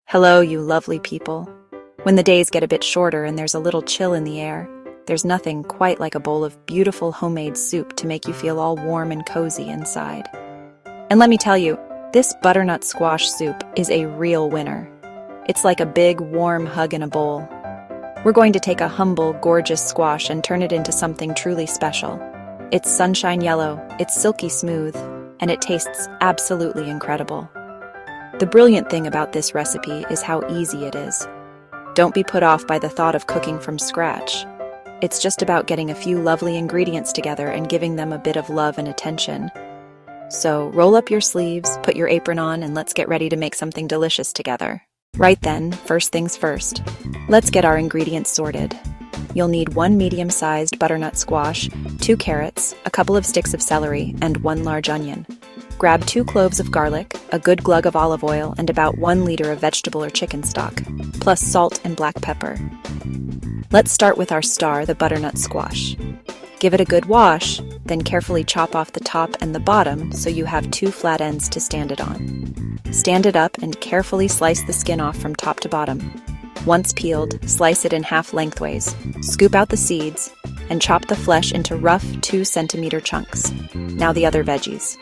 Hello, you lovely people. When the days get a bit shorter and there's a little chill in the air, there's nothing quite like a bowl of beautiful homemade soup to make you feel all warm and cozy inside. And let me tell you, this butternut squash soup is a real winner. It's like a big, warm hug in a bowl. We're going to take a humble, gorgeous squash and turn it into something truly special. It's sunshine yellow, it's silky smooth, and it tastes absolutely incredible. The brilliant thing about this recipe is how easy it is. Don't be put off by the thought of cooking from scratch. It's just about getting a few lovely ingredients together and giving them a bit of love and attention. So roll up your sleeves, put your apron on, and let's get ready to make something delicious together. Right then, first things first. Let's get our ingredients sorted. You'll need 1 medium-sized butternut squash, 2 carrots, a couple of sticks of celery, and 1 large onion. Grab 2 cloves of garlic, a good glug of olive oil, and about 1 liter of vegetable or chicken stock, plus salt and black pepper. Let's start with our star, the butternut squash. Give it a good wash, then carefully chop off the top and the bottom so you have 2 flat ends to stand it on. Stand it up and carefully slice the skin off from top to bottom. Once peeled, slice it in half lengthways, scoop out the seeds, and chop the flesh into rough 2-centimeter chunks. Now the other veggies.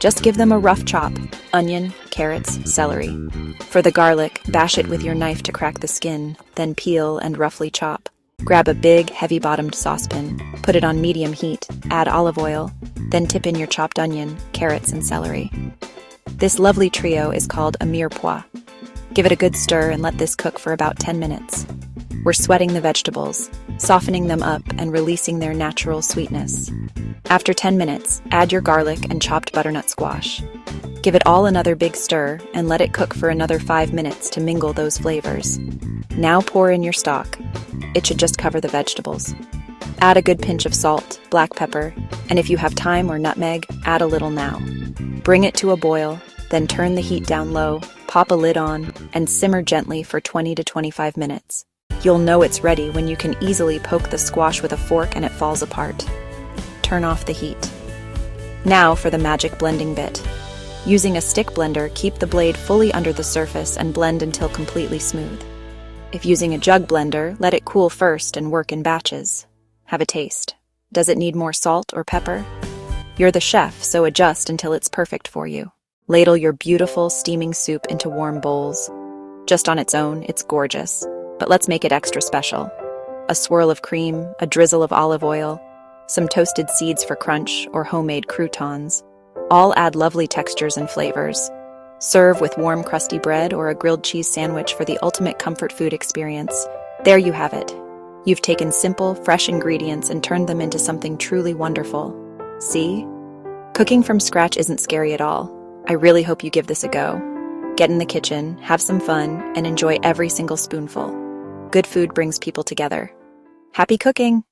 Just give them a rough chop: onion, carrots, celery. For the garlic, bash it with your knife to crack the skin, then peel and roughly chop. Grab a big, heavy-bottomed saucepan, put it on medium heat, add olive oil, then tip in your chopped onion, carrots, and celery. This lovely trio is called a mirepoix. Give it a good stir and let this cook for about 10 minutes. We're sweating the vegetables, softening them up and releasing their natural sweetness. After 10 minutes, add your garlic and chopped butternut squash. Give it all another big stir and let it cook for another 5 minutes to mingle those flavors. Now pour in your stock. It should just cover the vegetables. Add a good pinch of salt, black pepper, and if you have thyme or nutmeg, add a little now. Bring it to a boil, then turn the heat down low, pop a lid on, and simmer gently for 20 to 25 minutes. You'll know it's ready when you can easily poke the squash with a fork and it falls apart. Turn off the heat. Now for the magic blending bit. Using a stick blender, keep the blade fully under the surface and blend until completely smooth. If using a jug blender, let it cool first and work in batches. Have a taste. Does it need more salt or pepper? You're the chef, so adjust until it's perfect for you. Ladle your beautiful, steaming soup into warm bowls. Just on its own, it's gorgeous, but let's make it extra special. A swirl of cream, a drizzle of olive oil, some toasted seeds for crunch, or homemade croutons. All add lovely textures and flavors. Serve with warm, crusty bread or a grilled cheese sandwich for the ultimate comfort food experience. There you have it. You've taken simple, fresh ingredients and turned them into something truly wonderful. See? Cooking from scratch isn't scary at all. I really hope you give this a go. Get in the kitchen, have some fun, and enjoy every single spoonful. Good food brings people together. Happy cooking!